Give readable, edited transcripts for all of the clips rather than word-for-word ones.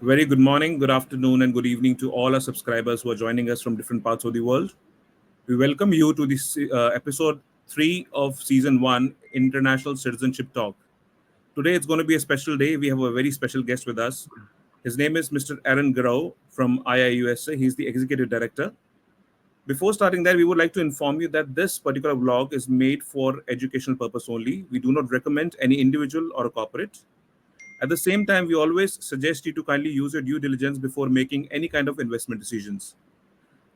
Very good morning, good afternoon, and good evening to all our subscribers who are joining us from different parts of the world. We welcome you to this episode 3 of Season 1 International Citizenship Talk. Today it's going to be a special day. We have a very special guest with us. His name is Mr. Aaron Grau from IIUSA. He's the Executive Director. Before starting that, we would like to inform you that this particular vlog is made for educational purpose only. We do not recommend any individual or a corporate. At the same time, we always suggest you to kindly use your due diligence before making any kind of investment decisions.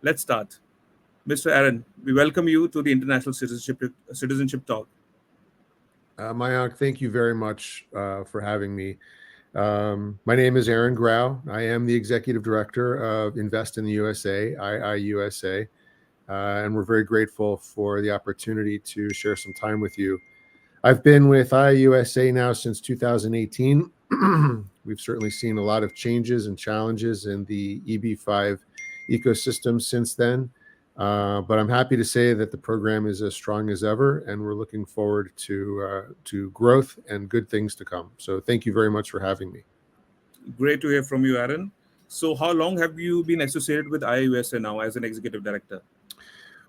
Let's start. Mr. Aaron, we welcome you to the International Citizenship Talk. Mayank, thank you very much for having me. My name is Aaron Grau. I am the Executive Director of Invest in the USA, IIUSA, and we're very grateful for the opportunity to share some time with you. I've been with IIUSA now since 2018. We've certainly seen a lot of changes and challenges in the EB-5 ecosystem since then, but I'm happy to say that the program is as strong as ever, and we're looking forward to growth and good things to come. So thank you very much for having me. Great to hear from you, Aaron. So how long have you been associated with IIUSA now as an Executive Director?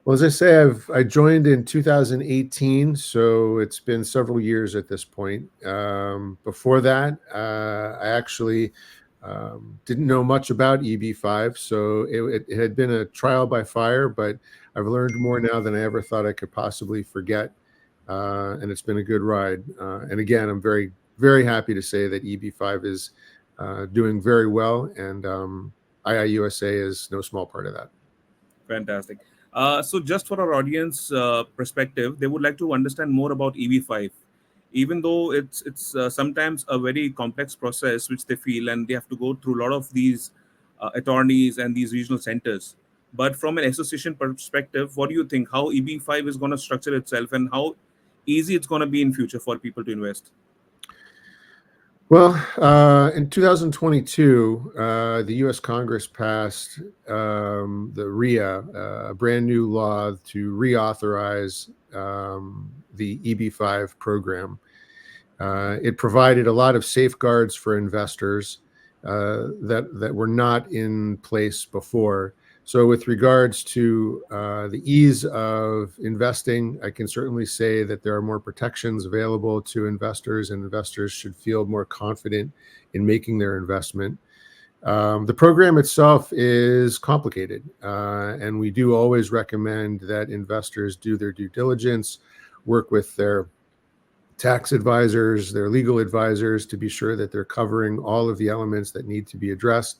Well, as I say, I joined in 2018, so it's been several years at this point. Before that, I actually didn't know much about EB-5, so it had been a trial by fire, but I've learned more now than I ever thought I could possibly forget, and it's been a good ride. And again, I'm very, very happy to say that EB-5 is doing very well, and IIUSA is no small part of that. Fantastic. So just for our audience perspective, they would like to understand more about EB-5. Even though it's sometimes a very complex process which they feel, and they have to go through a lot of these attorneys and these regional centers. But from an association perspective, what do you think? How EB-5 is going to structure itself, and how easy it's going to be in future for people to invest? Well, in 2022, the U.S. Congress passed the RIA, a brand new law to reauthorize the EB-5 program. It provided a lot of safeguards for investors that were not in place before. So with regards to the ease of investing, I can certainly say that there are more protections available to investors, and investors should feel more confident in making their investment. The program itself is complicated, and we do always recommend that investors do their due diligence, work with their tax advisors, their legal advisors, to be sure that they're covering all of the elements that need to be addressed.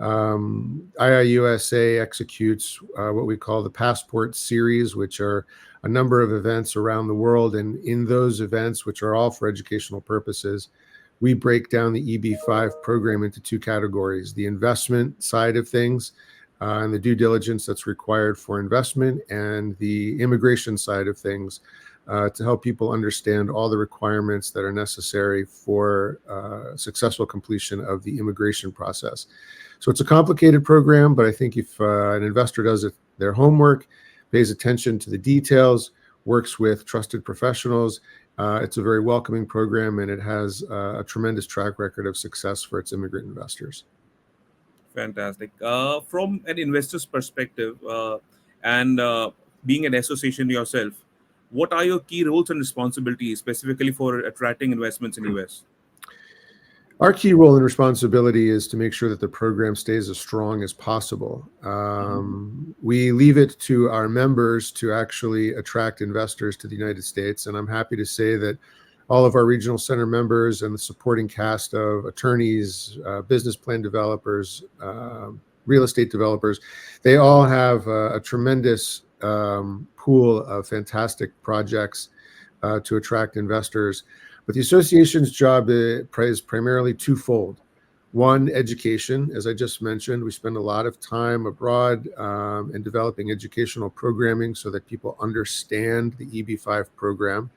IIUSA executes what we call the Passport Series, which are a number of events around the world. And in those events, which are all for educational purposes, we break down the EB-5 program into two categories: the investment side of things and the due diligence that's required for investment, and the immigration side of things to help people understand all the requirements that are necessary for successful completion of the immigration process. So it's a complicated program, but I think if an investor does their homework, pays attention to the details, works with trusted professionals, it's a very welcoming program, and it has a tremendous track record of success for its immigrant investors. Fantastic. From an investor's perspective, and being an association yourself, what are your key roles and responsibilities specifically for attracting investments in the US? Our key role and responsibility is to make sure that the program stays as strong as possible. We leave it to our members to actually attract investors to the United States, and I'm happy to say that all of our regional center members and the supporting cast of attorneys, business plan developers, real estate developers, they all have a tremendous pool of fantastic projects to attract investors. But the association's job is primarily twofold. One, education. As I just mentioned, we spend a lot of time abroad in developing educational programming so that people understand the EB-5 program.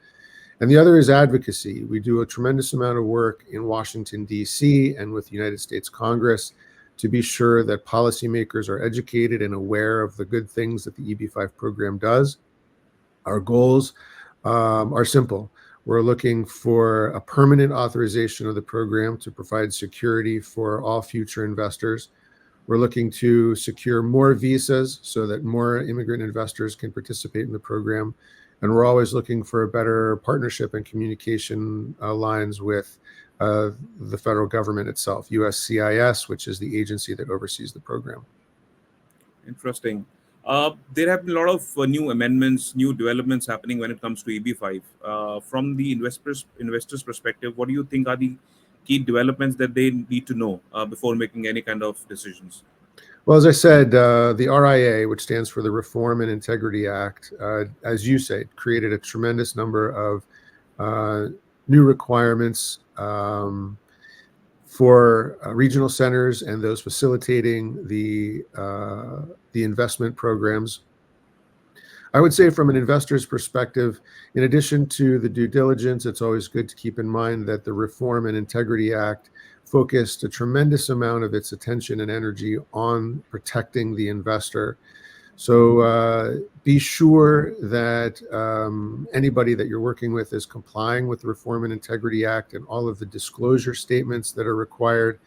And the other is advocacy. We do a tremendous amount of work in Washington, D.C. and with the United States Congress to be sure that policymakers are educated and aware of the good things that the EB-5 program does. Our goals are simple. We're looking for a permanent authorization of the program to provide security for all future investors. We're looking to secure more visas so that more immigrant investors can participate in the program. And we're always looking for a better partnership and communication lines with the federal government itself, USCIS, which is the agency that oversees the program. Interesting. There have been a lot of new amendments, new developments happening when it comes to EB-5. From the investors' perspective, what do you think are the key developments that they need to know before making any kind of decisions? Well, as I said, the RIA, which stands for the Reform and Integrity Act, as you say, created a tremendous number of new requirements for regional centers and those facilitating the investment programs. I would say from an investor's perspective, in addition to the due diligence, it's always good to keep in mind that the Reform and Integrity Act focused a tremendous amount of its attention and energy on protecting the investor. So be sure that anybody that you're working with is complying with the Reform and Integrity Act and all of the disclosure statements that are required.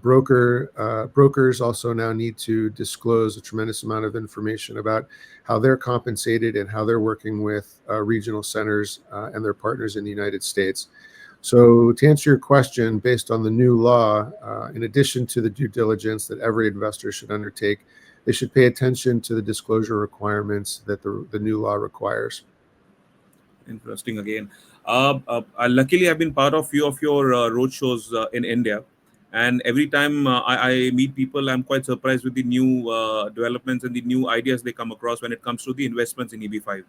Brokers also now need to disclose a tremendous amount of information about how they're compensated and how they're working with regional centers and their partners in the United States. So to answer your question, based on the new law, in addition to the due diligence that every investor should undertake, they should pay attention to the disclosure requirements that the new law requires. Interesting again. Luckily, I've been part of few of your road shows in India. And every time I meet people, I'm quite surprised with the new developments and the new ideas they come across when it comes to the investments in EB-5.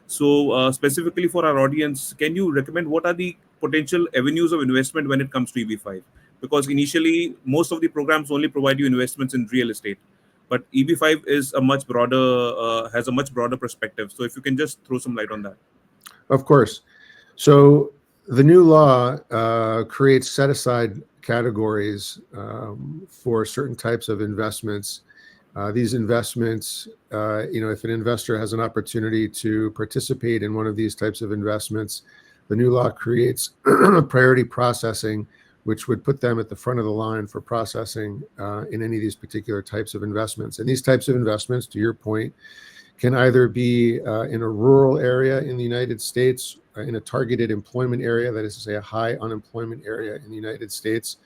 So specifically for our audience, can you recommend what are the potential avenues of investment when it comes to EB-5? Because initially, most of the programs only provide you investments in real estate. But EB-5 is a much broader, has a much broader perspective. So if you can just throw some light on that. Of course. So the new law creates set-aside categories for certain types of investments. These investments, if an investor has an opportunity to participate in one of these types of investments, the new law creates priority processing, which would put them at the front of the line for processing in any of these particular types of investments. And these types of investments, to your point, can either be in a rural area in the United States, in a targeted employment area, that is to say a high unemployment area in the United States,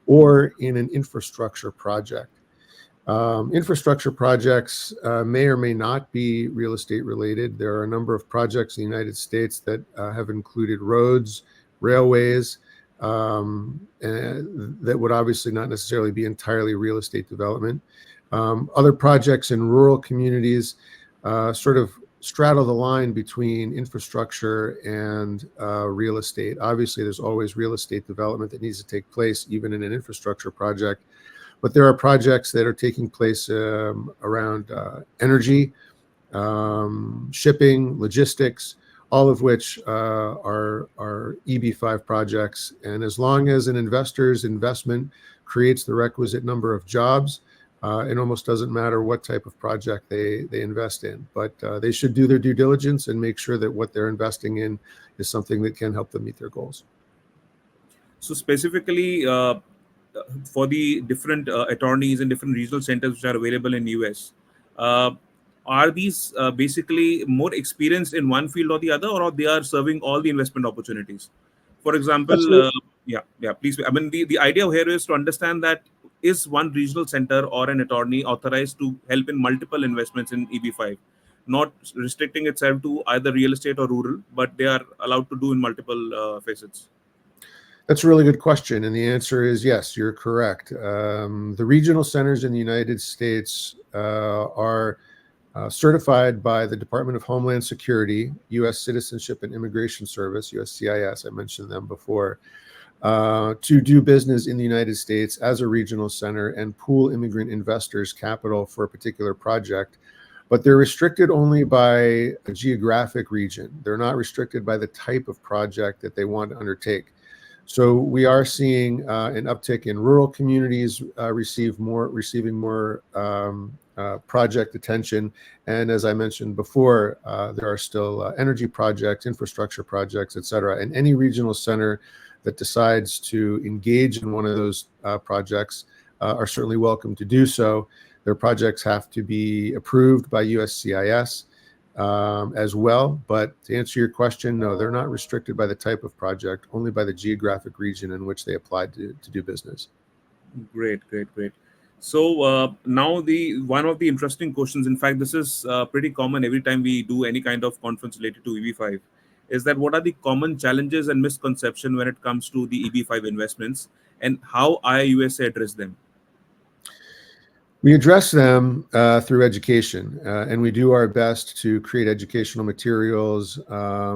or in an infrastructure project. Infrastructure projects may or may not be real estate related. There are a number of projects in the United States that have included roads, railways, and that would obviously not necessarily be entirely real estate development. Other projects in rural communities sort of straddle the line between infrastructure and real estate. Obviously, there's always real estate development that needs to take place, even in an infrastructure project. But there are projects that are taking place around energy, shipping, logistics, all of which are EB-5 projects. And as long as an investor's investment creates the requisite number of jobs, it almost doesn't matter what type of project they invest in. But they should do their due diligence and make sure that what they're investing in is something that can help them meet their goals. So specifically, for the different attorneys and different regional centers which are available in US, are these basically more experienced in one field or the other, or they are serving all the investment opportunities? For example, please. I mean, the idea here is to understand that is one regional center or an attorney authorized to help in multiple investments in EB-5, not restricting itself to either real estate or rural, but they are allowed to do in multiple facets. That's a really good question. And the answer is yes, you're correct. The regional centers in the United States are certified by the Department of Homeland Security, U.S. Citizenship and Immigration Service, USCIS, I mentioned them before, to do business in the United States as a regional center and pool immigrant investors' capital for a particular project. But they're restricted only by a geographic region. They're not restricted by the type of project that they want to undertake. So we are seeing an uptick in rural communities receiving more project attention. And as I mentioned before, there are still energy projects, infrastructure projects, et cetera. And any regional center that decides to engage in one of those projects are certainly welcome to do so. Their projects have to be approved by USCIS as well. But to answer your question, no, they're not restricted by the type of project, only by the geographic region in which they applied to do business. Great, great, great. So now the one of the interesting questions, in fact, this is pretty common every time we do any kind of conference related to EB-5, is that what are the common challenges and misconceptions when it comes to the EB-5 investments, and how IIUSA address them? We address them through education, and we do our best to create educational materials,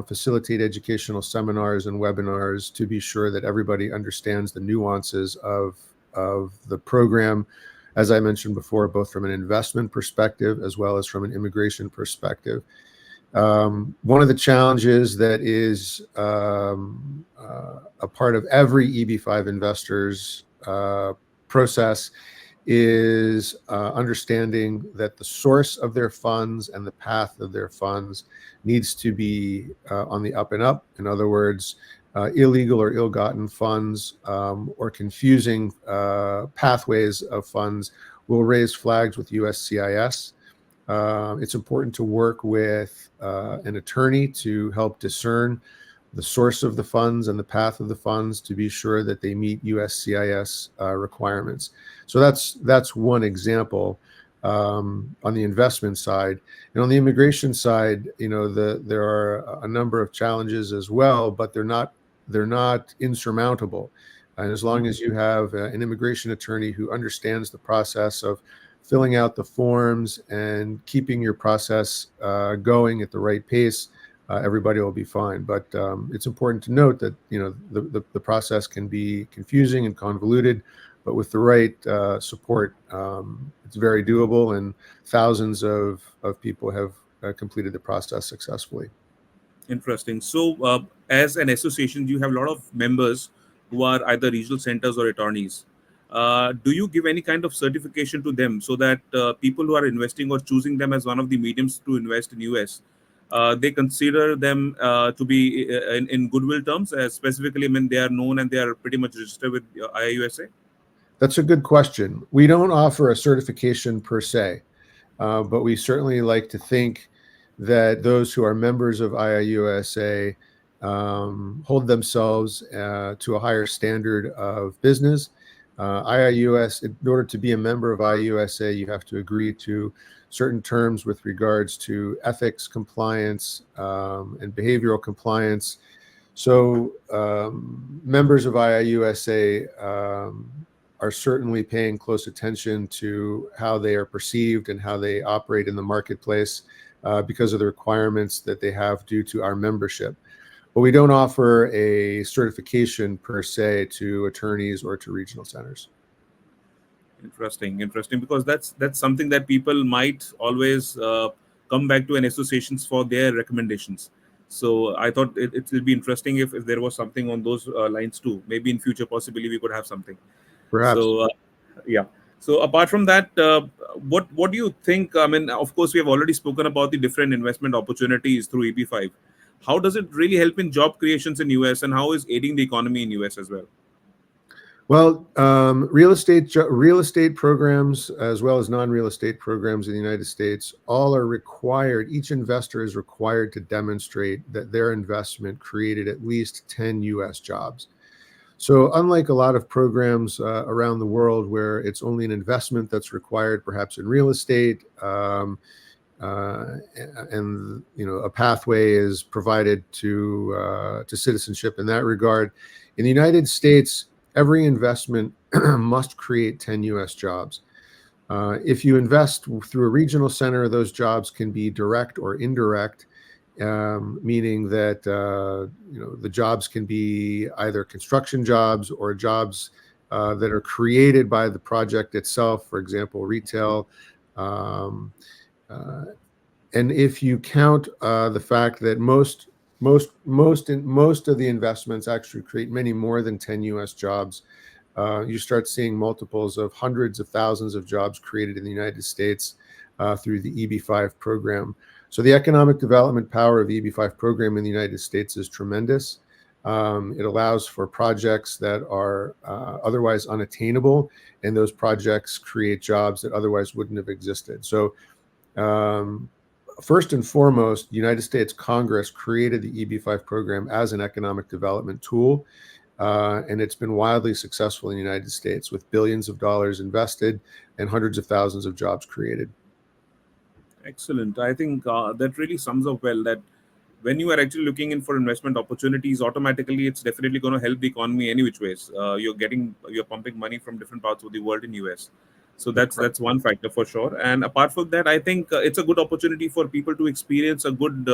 facilitate educational seminars and webinars to be sure that everybody understands the nuances of the program, as I mentioned before, both from an investment perspective as well as from an immigration perspective. One of the challenges that is a part of every EB-5 investor's process is understanding that the source of their funds and the path of their funds needs to be on the up and up. In other words, illegal or ill-gotten funds or confusing pathways of funds will raise flags with USCIS. It's important to work with an attorney to help discern the source of the funds and the path of the funds to be sure that they meet USCIS requirements. So that's one example on the investment side. And on the immigration side, there are a number of challenges as well, but they're not insurmountable. And as long as you have an immigration attorney who understands the process of filling out the forms and keeping your process going at the right pace, everybody will be fine. But it's important to note that the process can be confusing and convoluted, but with the right support, it's very doable, and thousands of people have completed the process successfully. Interesting. So as an association, you have a lot of members who are either regional centers or attorneys. Do you give any kind of certification to them so that people who are investing or choosing them as one of the mediums to invest in US, they consider them to be in goodwill terms, specifically when they are known and they are pretty much registered with IIUSA? That's a good question. We don't offer a certification per se, but we certainly like to think that those who are members of IIUSA hold themselves to a higher standard of business. IIUS, in order to be a member of IIUSA, you have to agree to certain terms with regards to ethics compliance and behavioral compliance. So members of IIUSA are certainly paying close attention to how they are perceived and how they operate in the marketplace because of the requirements that they have due to our membership. But we don't offer a certification per se to attorneys or to regional centers. Interesting, because that's something that people might always come back to an associations for their recommendations. So I thought it will be interesting if there was something on those lines too. Maybe in future, possibly we could have something. Perhaps. So yeah. So apart from that, what do you think? I mean, of course, we have already spoken about the different investment opportunities through EB-5. How does it really help in job creations in US, and how is aiding the economy in US as well? Well, real estate programs as well as non-real estate programs in the United States all are required. Each investor is required to demonstrate that their investment created at least 10 US jobs. So unlike a lot of programs around the world where it's only an investment that's required, perhaps in real estate, and a pathway is provided to citizenship in that regard, in the United States, every investment must create 10 US jobs. If you invest through a regional center, those jobs can be direct or indirect, meaning that the jobs can be either construction jobs or jobs that are created by the project itself, for example, retail. And if you count the fact that most of the investments actually create many more than 10 US jobs, you start seeing multiples of hundreds of thousands of jobs created in the United States. through the EB-5 program. So the economic development power of the EB-5 program in the United States is tremendous. It allows for projects that are otherwise unattainable, and those projects create jobs that otherwise wouldn't have existed. So first and foremost, the United States Congress created the EB-5 program as an economic development tool, and it's been wildly successful in the United States with billions of dollars invested and hundreds of thousands of jobs created. Excellent. I think that really sums up well that when you are actually looking in for investment opportunities, automatically it's definitely going to help the economy any which ways. You're pumping money from different parts of the world in US. So that's one factor for sure. And apart from that, I think it's a good opportunity for people to experience a good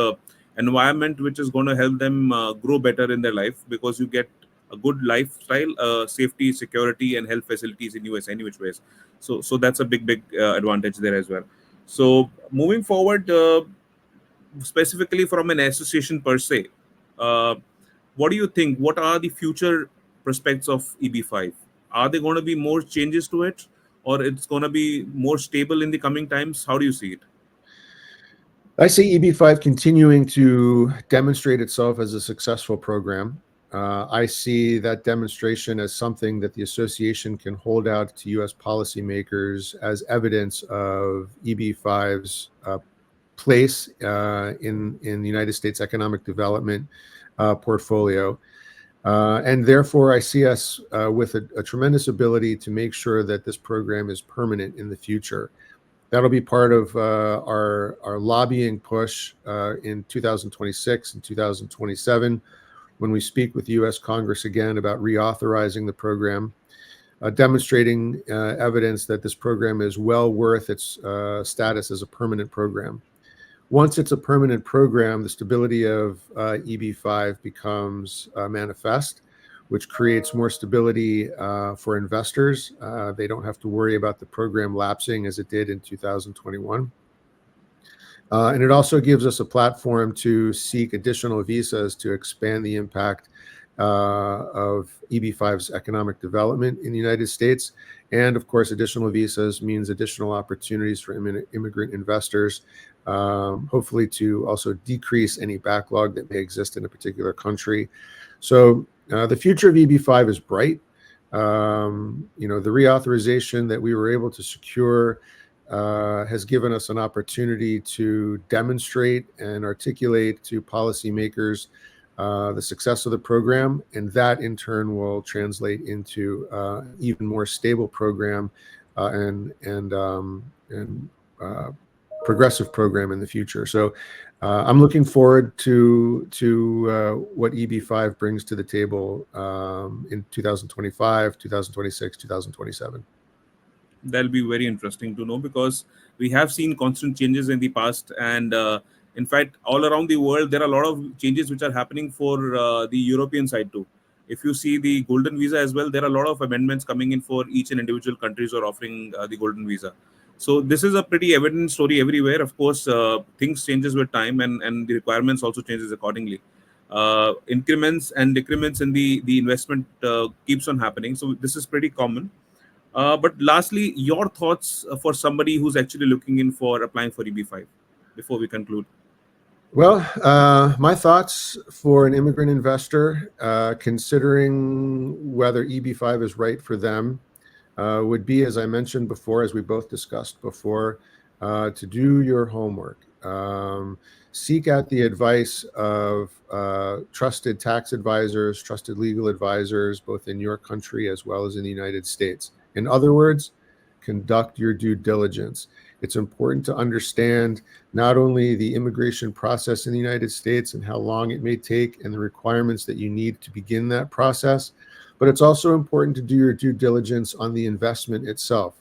environment which is going to help them grow better in their life, because you get a good lifestyle, safety, security, and health facilities in US any which ways. So that's a big advantage there as well. So moving forward, specifically from an association per se, uh, what do you think? What are the future prospects of EB-5? Are there going to be more changes to it, or it's going to be more stable in the coming times? How do you see it? I see EB-5 continuing to demonstrate itself as a successful program. I see that demonstration as something that the association can hold out to U.S. policymakers as evidence of EB-5's place in the United States economic development portfolio. And therefore, I see us with a tremendous ability to make sure that this program is permanent in the future. That'll be part of our lobbying push in 2026 and 2027, when we speak with the U.S. Congress again about reauthorizing the program, demonstrating evidence that this program is well worth its status as a permanent program. Once it's a permanent program, the stability of EB-5 becomes manifest, which creates more stability for investors. They don't have to worry about the program lapsing as it did in 2021. And it also gives us a platform to seek additional visas to expand the impact of EB-5's economic development in the United States. And of course, additional visas means additional opportunities for immigrant investors, hopefully to also decrease any backlog that may exist in a particular country. So the future of EB-5 is bright. The reauthorization that we were able to secure has given us an opportunity to demonstrate and articulate to policymakers the success of the program, and that in turn will translate into even more stable program and progressive program in the future. So I'm looking forward to what EB-5 brings to the table in 2025, 2026, 2027. That'll be very interesting to know, because we have seen constant changes in the past, and in fact all around the world there are a lot of changes which are happening for the European side too. If you see the golden visa as well, there are a lot of amendments coming in for each and individual countries who are offering the golden visa. So this is a pretty evident story everywhere. Of course, things changes with time, and the requirements also changes accordingly. Increments and decrements in the investment keeps on happening, so this is pretty common. But lastly, your thoughts for somebody who's actually looking in for applying for EB-5 before we conclude. Well, my thoughts for an immigrant investor considering whether EB-5 is right for them would be, as I mentioned before, as we both discussed before, to do your homework. Seek out the advice of trusted tax advisors, trusted legal advisors, both in your country as well as in the United States. In other words, conduct your due diligence. It's important to understand not only the immigration process in the United States and how long it may take and the requirements that you need to begin that process, but it's also important to do your due diligence on the investment itself.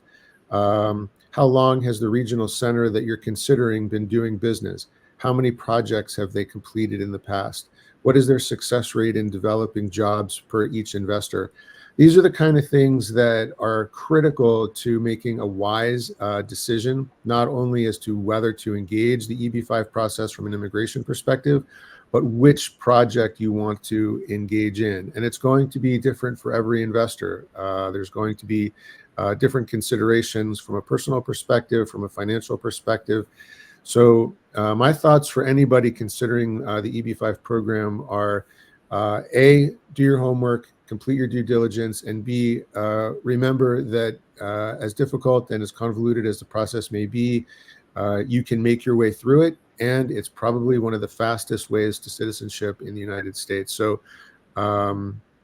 How long has the regional center that you're considering been doing business? How many projects have they completed in the past? What is their success rate in developing jobs per each investor? These are the kind of things that are critical to making a wise decision, not only as to whether to engage the EB-5 process from an immigration perspective, but which project you want to engage in. And it's going to be different for every investor. There's going to be different considerations from a personal perspective, from a financial perspective. So my thoughts for anybody considering the EB-5 program are, A, do your homework, complete your due diligence, and B, remember that as difficult and as convoluted as the process may be, you can make your way through it, and it's probably one of the fastest ways to citizenship in the United States. So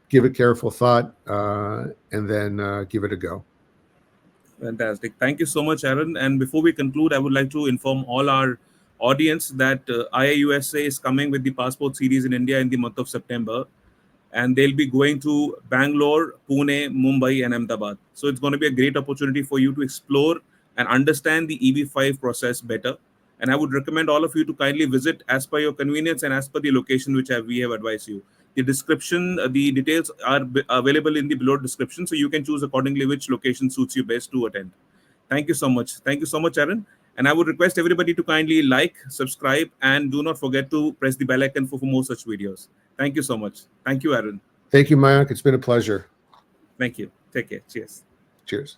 give it careful thought and then give it a go. Fantastic. Thank you so much, Aaron. And before we conclude, I would like to inform all our audience that IIUSA is coming with the passport series in India in the month of September. And they'll be going to Bangalore, Pune, Mumbai, and Ahmedabad. So it's going to be a great opportunity for you to explore and understand the EB-5 process better. And I would recommend all of you to kindly visit as per your convenience and as per the location which we have advised you. The description, the details are available in the below description, so you can choose accordingly which location suits you best to attend. Thank you so much. Thank you so much, Aaron. And I would request everybody to kindly like, subscribe, and do not forget to press the bell icon for more such videos. Thank you so much. Thank you, Aaron. Thank you, Mayank. It's been a pleasure. Thank you. Take care. Cheers. Cheers.